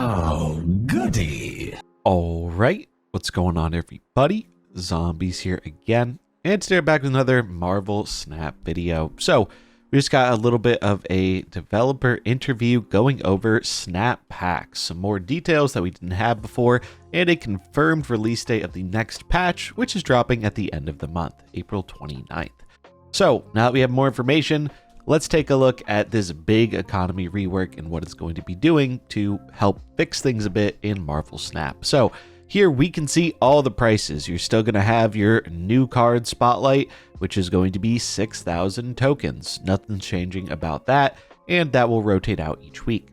Oh, goody. All right, what's going on, everybody? Zombies here again, and today we're back with another Marvel Snap video. So we just got a little bit of a developer interview going over Snap Packs, some more details that we didn't have before, and a confirmed release date of the next patch, which is dropping at the end of the month, April 29th. So now that we have more information, let's take a look at this big economy rework and what it's going to be doing to help fix things a bit in Marvel Snap. So here we can see all the prices. You're still going to have your new card Spotlight, which is going to be 6,000 tokens. Nothing's changing about that, and that will rotate out each week.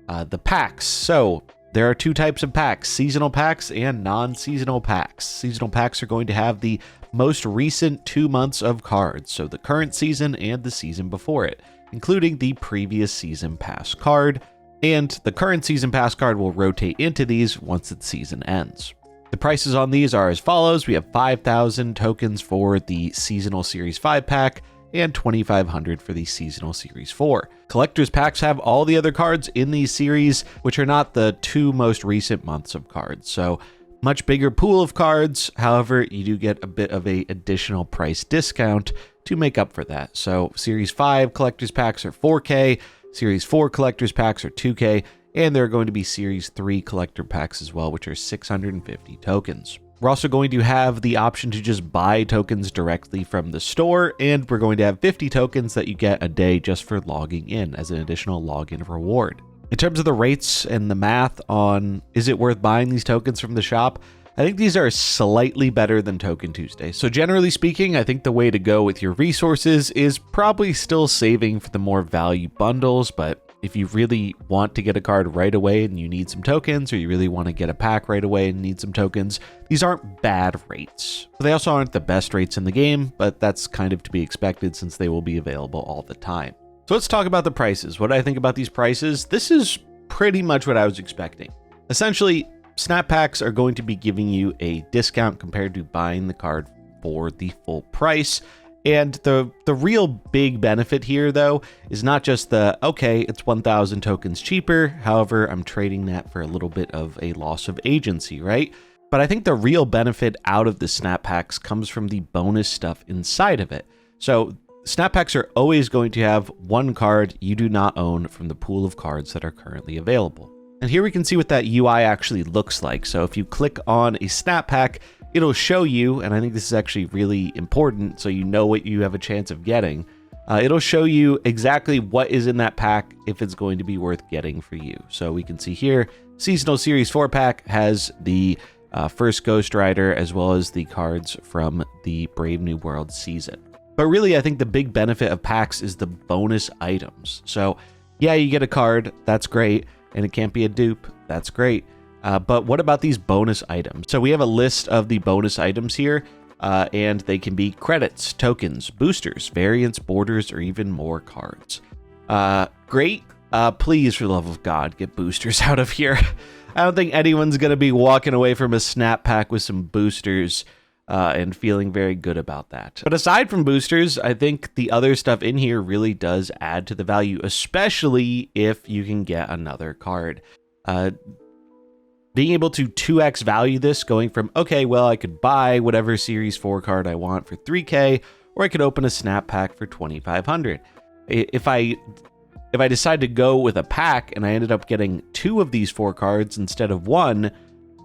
The packs. So there are two types of packs, seasonal packs and non-seasonal packs. Seasonal packs are going to have the most recent 2 months of cards, so the current season and the season before it, including the previous season pass card, and the current season pass card will rotate into these once its season ends. The prices on these are as follows. We have 5,000 tokens for the seasonal series 5 pack and 2,500 for the seasonal series 4. Collector's packs have all the other cards in these series, which are not the 2 most recent months of cards. So much bigger pool of cards. However, you do get a bit of a additional price discount to make up for that. So series 5 collector's packs are 4K, series 4 collector's packs are 2K, and there are going to be series 3 collector packs as well, which are 650 tokens. We're also going to have the option to just buy tokens directly from the store, and we're going to have 50 tokens that you get a day just for logging in as an additional login reward. In terms of the rates and the math on is it worth buying these tokens from the shop, I think these are slightly better than Token Tuesday. So generally speaking, I think the way to go with your resources is probably still saving for the more value bundles, but if you really want to get a card right away and you need some tokens, or you really want to get a pack right away and need some tokens, these aren't bad rates. They also aren't the best rates in the game, but that's kind of to be expected since they will be available all the time. So let's talk about the prices. What do I think about these prices? This is pretty much what I was expecting. Essentially, Snap Packs are going to be giving you a discount compared to buying the card for the full price. And the real big benefit here, though, is not just the, okay, it's 1,000 tokens cheaper. However, I'm trading that for a little bit of a loss of agency, right? But I think the real benefit out of the Snap Packs comes from the bonus stuff inside of it. So Snap Packs are always going to have one card you do not own from the pool of cards that are currently available. And here we can see what that UI actually looks like. So if you click on a Snap Pack, it'll show you, and I think this is actually really important so you know what you have a chance of getting. It'll show you exactly what is in that pack if it's going to be worth getting for you. So we can see here, Seasonal Series 4 pack has the first Ghost Rider as well as the cards from the Brave New World season. But really, I think the big benefit of packs is the bonus items. So yeah, you get a card, that's great, and it can't be a dupe, that's great. But what about these bonus items? So we have a list of the bonus items here, and they can be credits, tokens, boosters, variants, borders, or even more cards. Great. Please, for the love of God, get boosters out of here. I don't think anyone's going to be walking away from a Snap Pack with some boosters and feeling very good about that. But aside from boosters, I think the other stuff in here really does add to the value, especially if you can get another card. Being able to 2x value this, going from, okay, well, I could buy whatever Series 4 card I want for 3K, or I could open a Snap Pack for 2,500. If I decide to go with a pack and I ended up getting 2 of these 4 cards instead of 1,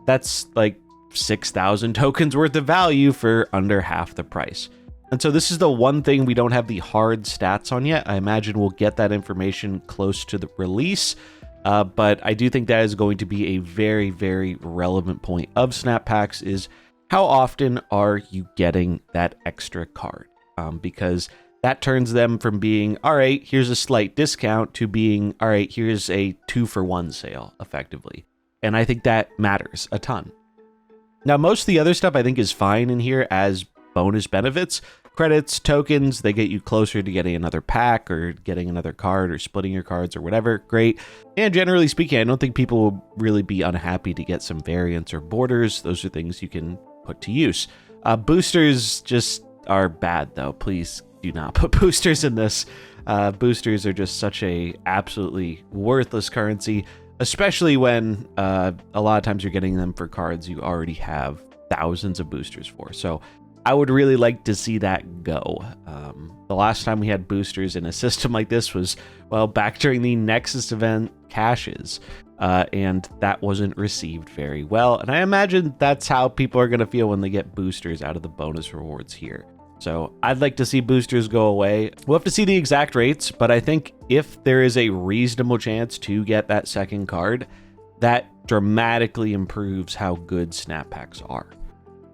that's like 6,000 tokens worth of value for under half the price. And so this is the one thing we don't have the hard stats on yet. I imagine we'll get that information close to the release. But I do think that is going to be a very, very relevant point of Snap Packs is how often are you getting that extra card? Because that turns them from being, all right, here's a slight discount to being, all right, here's a 2-for-1 sale effectively. And I think that matters a ton. Now, most of the other stuff I think is fine in here as bonus benefits. Credits, tokens, they get you closer to getting another pack or getting another card or splitting your cards or whatever. Great. And generally speaking, I don't think people will really be unhappy to get some variants or borders. Those are things you can put to use. Boosters just are bad, though. Please do not put boosters in this. Boosters are just such a absolutely worthless currency, especially when a lot of times you're getting them for cards you already have thousands of boosters for. So I would really like to see that go. The last time we had boosters in a system like this was, well, back during the Nexus event caches, and that wasn't received very well. And I imagine that's how people are going to feel when they get boosters out of the bonus rewards here. So I'd like to see boosters go away. We'll have to see the exact rates, but I think if there is a reasonable chance to get that second card, that dramatically improves how good snap packs are.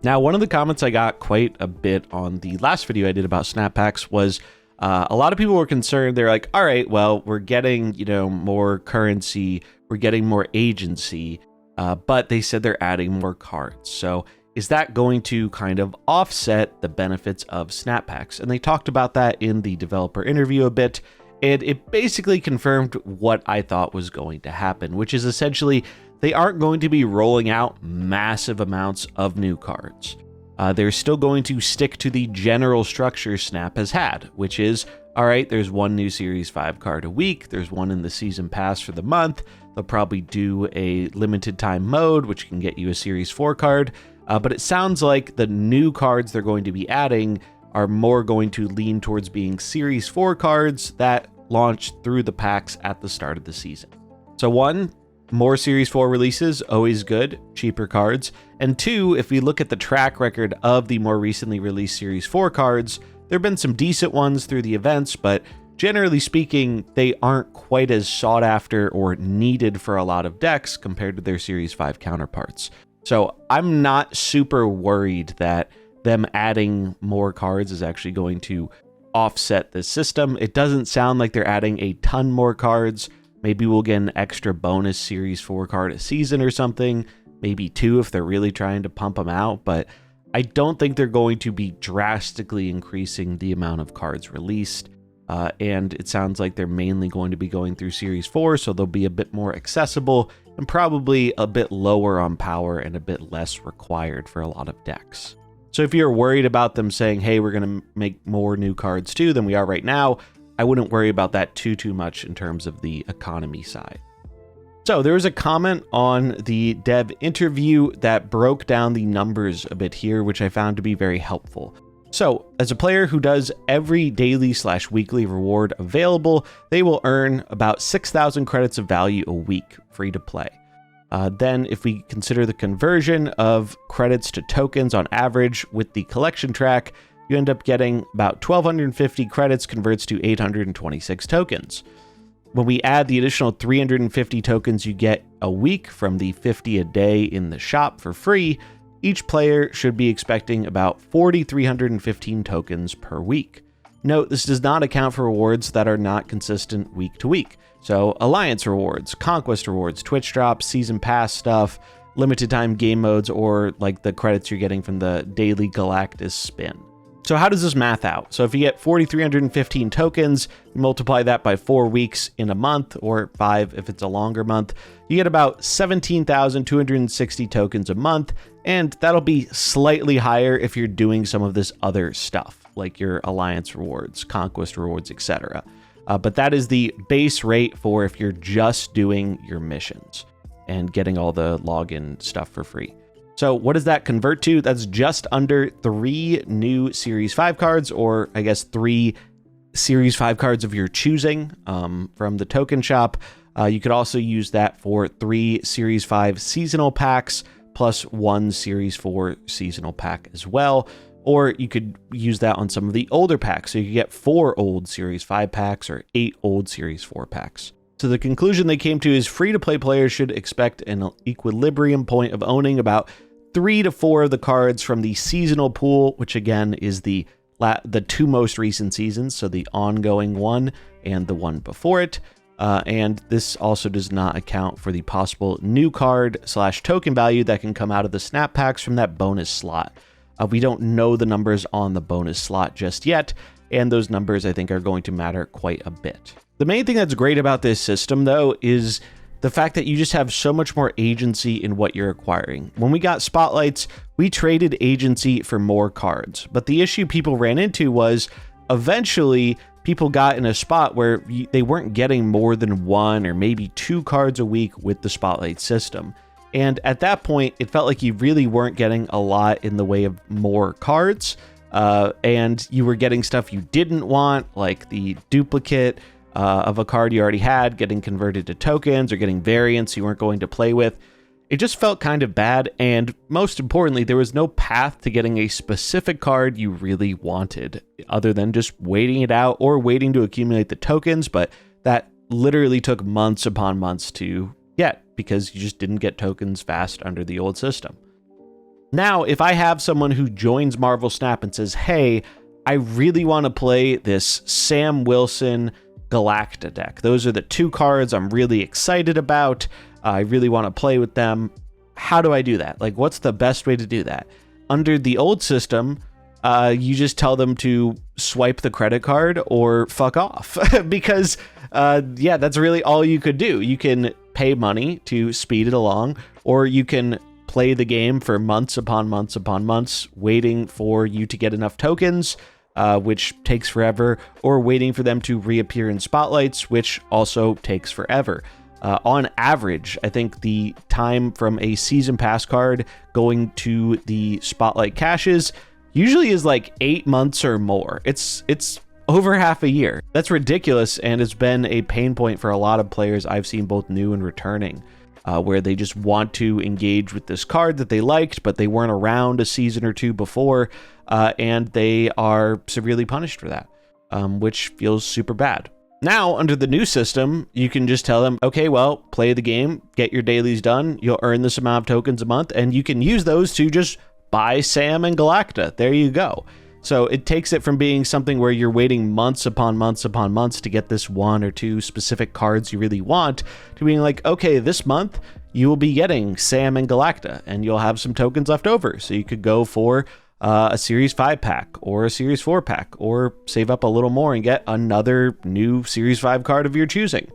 Now, one of the comments I got quite a bit on the last video I did about snap packs was a lot of people were concerned. They're like, all right, well, we're getting, more currency, we're getting more agency, but they said they're adding more cards. So is that going to kind of offset the benefits of snap packs? And they talked about that in the developer interview a bit, and it basically confirmed what I thought was going to happen, which is essentially they aren't going to be rolling out massive amounts of new cards. They're still going to stick to the general structure Snap has had, which is, all right, there's one new Series 5 card a week, there's one in the Season Pass for the month, they'll probably do a limited time mode, which can get you a Series 4 card, but it sounds like the new cards they're going to be adding are more going to lean towards being Series 4 cards that launch through the packs at the start of the season. So one, more Series 4 releases, always good, cheaper cards. And two, if we look at the track record of the more recently released Series 4 cards, there have been some decent ones through the events, but generally speaking, they aren't quite as sought after or needed for a lot of decks compared to their Series 5 counterparts. So I'm not super worried that them adding more cards is actually going to offset the system. It doesn't sound like they're adding a ton more cards. Maybe we'll get an extra bonus Series 4 card a season or something, maybe 2 if they're really trying to pump them out, but I don't think they're going to be drastically increasing the amount of cards released, and it sounds like they're mainly going to be going through Series 4, so they'll be a bit more accessible and probably a bit lower on power and a bit less required for a lot of decks. So if you're worried about them saying, hey, we're going to make more new cards too than we are right now, I wouldn't worry about that too much in terms of the economy side. So there was a comment on the dev interview that broke down the numbers a bit here, which I found to be very helpful. So as a player who does every daily/weekly reward available, they will earn about 6,000 credits of value a week free to play. Then if we consider the conversion of credits to tokens on average with the collection track, you end up getting about 1,250 credits converts to 826 tokens. When we add the additional 350 tokens you get a week from the 50 a day in the shop for free, each player should be expecting about 4,315 tokens per week. Note, this does not account for rewards that are not consistent week to week. So Alliance rewards, Conquest rewards, Twitch drops, Season Pass stuff, limited time game modes, or like the credits you're getting from the daily Galactus spin. So how does this math out? So if you get 4,315 tokens, you multiply that by 4 weeks in a month, or 5 if it's a longer month, you get about 17,260 tokens a month, and that'll be slightly higher if you're doing some of this other stuff, like your Alliance rewards, Conquest rewards, etc. But that is the base rate for if you're just doing your missions and getting all the login stuff for free. So what does that convert to? That's just under 3 new Series 5 cards, or I guess 3 Series 5 cards of your choosing from the token shop. You could also use that for 3 Series 5 seasonal packs plus 1 Series 4 seasonal pack as well. Or you could use that on some of the older packs. So you could get 4 old Series 5 packs or 8 old Series 4 packs. So the conclusion they came to is free-to-play players should expect an equilibrium point of owning about 3 to 4 of the cards from the seasonal pool, which again is the 2 most recent seasons, so the ongoing one and the one before it. And this also does not account for the possible new card / token value that can come out of the snap packs from that bonus slot. We don't know the numbers on the bonus slot just yet, and those numbers I think are going to matter quite a bit. The main thing that's great about this system, though, is the fact that you just have so much more agency in what you're acquiring. When we got spotlights, we traded agency for more cards, but the issue people ran into was eventually people got in a spot where they weren't getting more than 1 or maybe 2 cards a week with the Spotlight system. And at that point, it felt like you really weren't getting a lot in the way of more cards, and you were getting stuff you didn't want, like the duplicate of a card you already had getting converted to tokens, or getting variants you weren't going to play with. It just felt kind of bad, and most importantly, there was no path to getting a specific card you really wanted, other than just waiting it out or waiting to accumulate the tokens, but that literally took months upon months to get, because you just didn't get tokens fast under the old system. Now, if I have someone who joins Marvel Snap and says, hey, I really want to play this Sam Wilson Galacta deck. Those are the 2 cards I'm really excited about. I really want to play with them. How do I do that? Like, what's the best way to do that? Under the old system, you just tell them to swipe the credit card or fuck off because, yeah, that's really all you could do. You can pay money to speed it along, or you can play the game for months upon months upon months, waiting for you to get enough tokens, which takes forever, or waiting for them to reappear in spotlights, which also takes forever. On average, I think the time from a season pass card going to the spotlight caches usually is like 8 months or more. It's over half a year. That's ridiculous, and it's been a pain point for a lot of players I've seen, both new and returning, where they just want to engage with this card that they liked, but they weren't around a season or 2 before, and they are severely punished for that, which feels super bad. Now, under the new system, you can just tell them, okay, well, play the game, get your dailies done, you'll earn this amount of tokens a month, and you can use those to just buy Sam and Galacta. There you go. So it takes it from being something where you're waiting months upon months upon months to get this 1 or 2 specific cards you really want, to being like, okay, this month you will be getting Sam and Galacta, and you'll have some tokens left over. So you could go for a Series 5 pack or a Series 4 pack, or save up a little more and get another new Series 5 card of your choosing.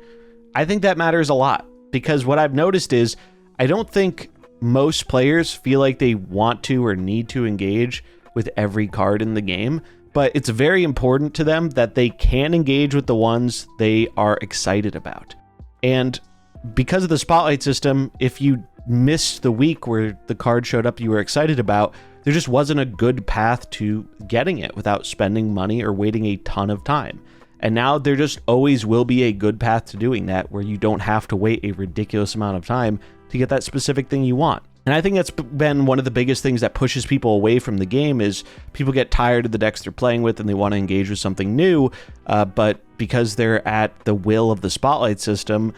I think that matters a lot, because what I've noticed is I don't think most players feel like they want to or need to engage with every card in the game, but it's very important to them that they can engage with the ones they are excited about. And because of the spotlight system, if you missed the week where the card showed up you were excited about, there just wasn't a good path to getting it without spending money or waiting a ton of time. And now there just always will be a good path to doing that, where you don't have to wait a ridiculous amount of time to get that specific thing you want. And I think that's been one of the biggest things that pushes people away from the game, is people get tired of the decks they're playing with and they want to engage with something new, but because they're at the will of the spotlight system,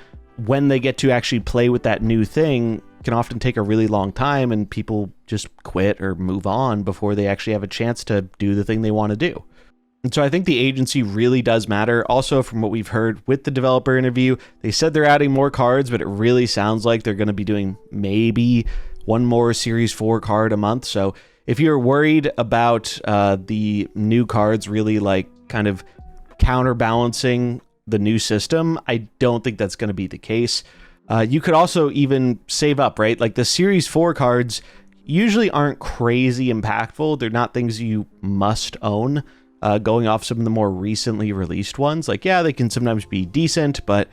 when they get to actually play with that new thing, can often take a really long time, and people just quit or move on before they actually have a chance to do the thing they want to do. And so I think the agency really does matter. Also, from what we've heard with the developer interview, they said they're adding more cards, but it really sounds like they're going to be doing maybe 1 more Series 4 card a month. So if you're worried about the new cards really like kind of counterbalancing the new system, I don't think that's going to be the case. You could also even save up, right? Like the Series 4 cards usually aren't crazy impactful. They're not things you must own. Going off some of the more recently released ones, like, yeah, they can sometimes be decent, but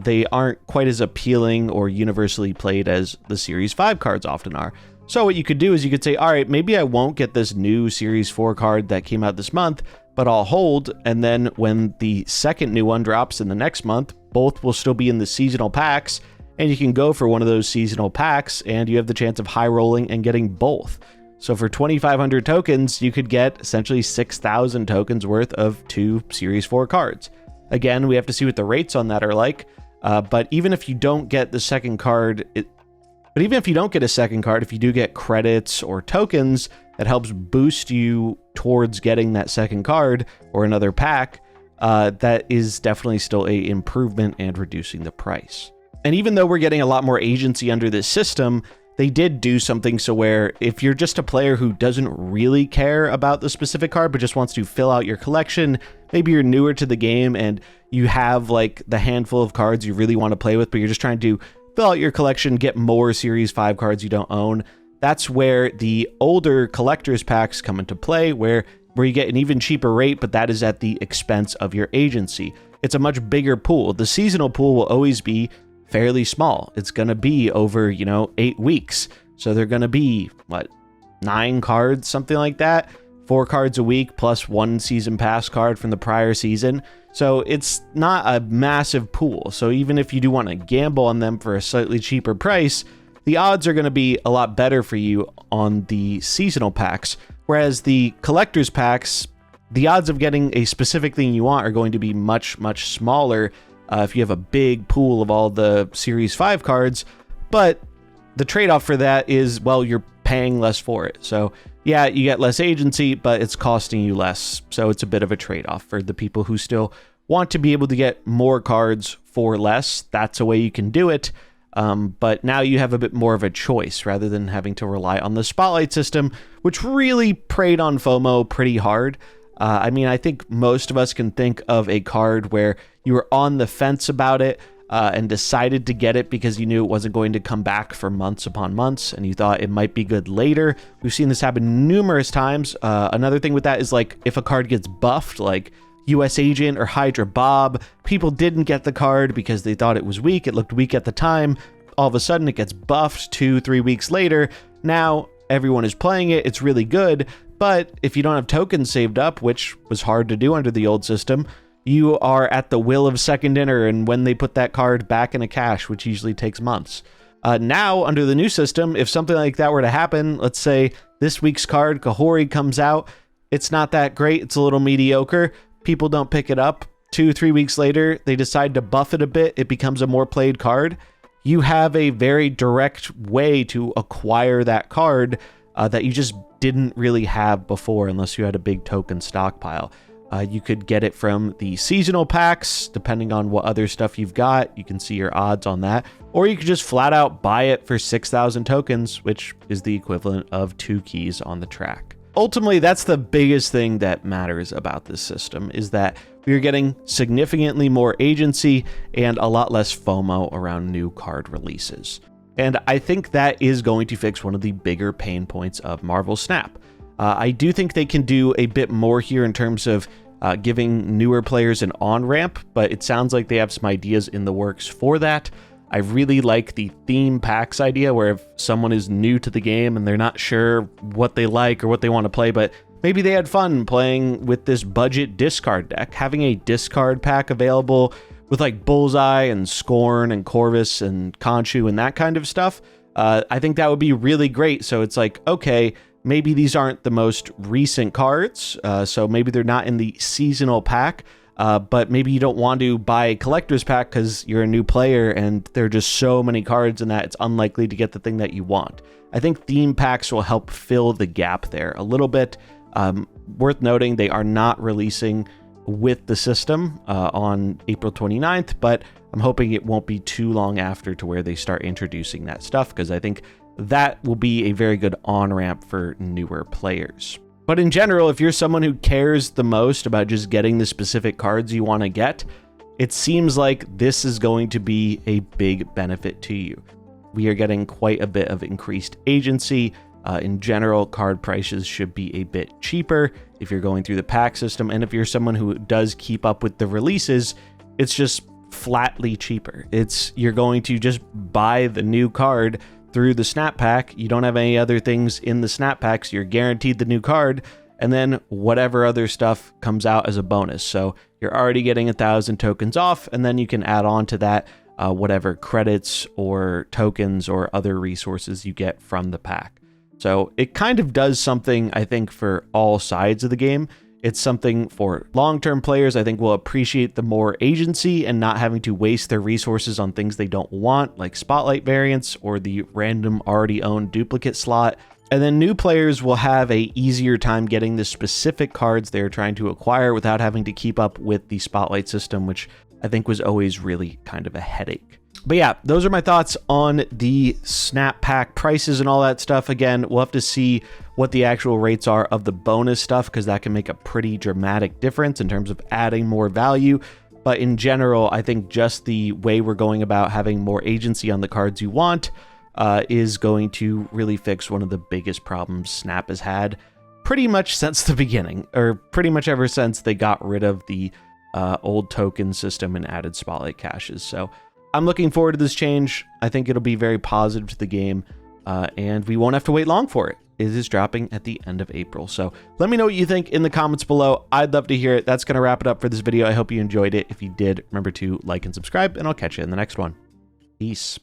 they aren't quite as appealing or universally played as the Series 5 cards often are. So what you could do is you could say, all right, maybe I won't get this new Series 4 card that came out this month, but I'll hold, and then when the second new one drops in the next month, both will still be in the seasonal packs, and you can go for one of those seasonal packs, and you have the chance of high rolling and getting both. So for 2,500 tokens, you could get essentially 6,000 tokens worth of 2 Series 4 cards. Again, we have to see what the rates on that are like, but even if you don't get the second card, even if you don't get a second card, if you do get credits or tokens, that helps boost you towards getting that second card or another pack, that is definitely still an improvement and reducing the price. And even though we're getting a lot more agency under this system, they did do something so where if you're just a player who doesn't really care about the specific card, but just wants to fill out your collection, maybe you're newer to the game and you have like the handful of cards you really want to play with, but you're just trying to fill out your collection, get more Series 5 cards you don't own. That's where the older collector's packs come into play, where where you get an even cheaper rate, but that is at the expense of your agency. It's a much bigger pool. The seasonal pool will always be fairly small. It's going to be over, 8 weeks. So they're going to be, 9 cards, something like that. 4 cards a week plus 1 season pass card from the prior season. So it's not a massive pool. So even if you do want to gamble on them for a slightly cheaper price, the odds are going to be a lot better for you on the seasonal packs. Whereas the collector's packs, the odds of getting a specific thing you want are going to be much, much smaller if you have a big pool of all the Series 5 cards. But the trade-off for that is, well, you're paying less for it. So yeah, you get less agency, but it's costing you less. So it's a bit of a trade-off for the people who still want to be able to get more cards for less. That's a way you can do it. But now you have a bit more of a choice rather than having to rely on the Spotlight system, which really preyed on FOMO pretty hard. I think most of us can think of a card where you were on the fence about it and decided to get it because you knew it wasn't going to come back for months upon months and you thought it might be good later. We've seen this happen numerous times. Another thing with that is like if a card gets buffed, like US Agent or Hydra Bob, people didn't get the card because they thought it was weak. It looked weak at the time. All of a sudden it gets buffed 2-3 weeks later. Now everyone is playing it. It's really good. But if you don't have tokens saved up, which was hard to do under the old system, you are at the will of Second Inner and when they put that card back in a cache, which usually takes months. Now, under the new system, if something like that were to happen, let's say this week's card, Kahori, comes out, it's not that great, it's a little mediocre, people don't pick it up, 2-3 weeks later, they decide to buff it a bit, it becomes a more played card. You have a very direct way to acquire that card that you just didn't really have before unless you had a big token stockpile. You could get it from the seasonal packs, depending on what other stuff you've got. You can see your odds on that. Or you could just flat out buy it for 6,000 tokens, which is the equivalent of 2 keys on the track. Ultimately, that's the biggest thing that matters about this system, is that we are getting significantly more agency and a lot less FOMO around new card releases. And I think that is going to fix one of the bigger pain points of Marvel Snap. I do think they can do a bit more here in terms of giving newer players an on-ramp, but it sounds like they have some ideas in the works for that. I really like the theme packs idea, where if someone is new to the game and they're not sure what they like or what they want to play, but maybe they had fun playing with this budget discard deck, having a discard pack available with like Bullseye and Scorn and Corvus and Khonshu and that kind of stuff, I think that would be really great. So it's like, okay, maybe these aren't the most recent cards, so maybe they're not in the seasonal pack, but maybe you don't want to buy a collector's pack because you're a new player and there are just so many cards in that it's unlikely to get the thing that you want. I think theme packs will help fill the gap there a little bit. Worth noting, they are not releasing with the system on April 29th, but I'm hoping it won't be too long after to where they start introducing that stuff, because I think that will be a very good on-ramp for newer players. But in general, if you're someone who cares the most about just getting the specific cards you want to get, it seems like this is going to be a big benefit to you. We are getting quite a bit of increased agency. In general, card prices should be a bit cheaper if you're going through the pack system. And if you're someone who does keep up with the releases, it's just flatly cheaper. You're going to just buy the new card through the snap pack. You don't have any other things in the snap packs. You're guaranteed the new card, and then whatever other stuff comes out as a bonus. So you're already getting 1,000 tokens off, and then you can add on to that whatever credits or tokens or other resources you get from the pack. So it kind of does something, I think, for all sides of the game. It's something for long-term players, I think, will appreciate the more agency and not having to waste their resources on things they don't want, like Spotlight variants or the random already owned duplicate slot. And then new players will have a easier time getting the specific cards they're trying to acquire without having to keep up with the Spotlight system, which I think was always really kind of a headache. But yeah, those are my thoughts on the snap pack prices and all that stuff. Again, we'll have to see what the actual rates are of the bonus stuff, because that can make a pretty dramatic difference in terms of adding more value. But in general, I think just the way we're going about having more agency on the cards you want is going to really fix one of the biggest problems Snap has had pretty much since the beginning, or pretty much ever since they got rid of the old token system and added spotlight caches. So I'm looking forward to this change. I think it'll be very positive to the game, and we won't have to wait long for it. It is dropping at the end of April. So let me know what you think in the comments below. I'd love to hear it. That's going to wrap it up for this video. I hope you enjoyed it. If you did, remember to like and subscribe, and I'll catch you in the next one. Peace.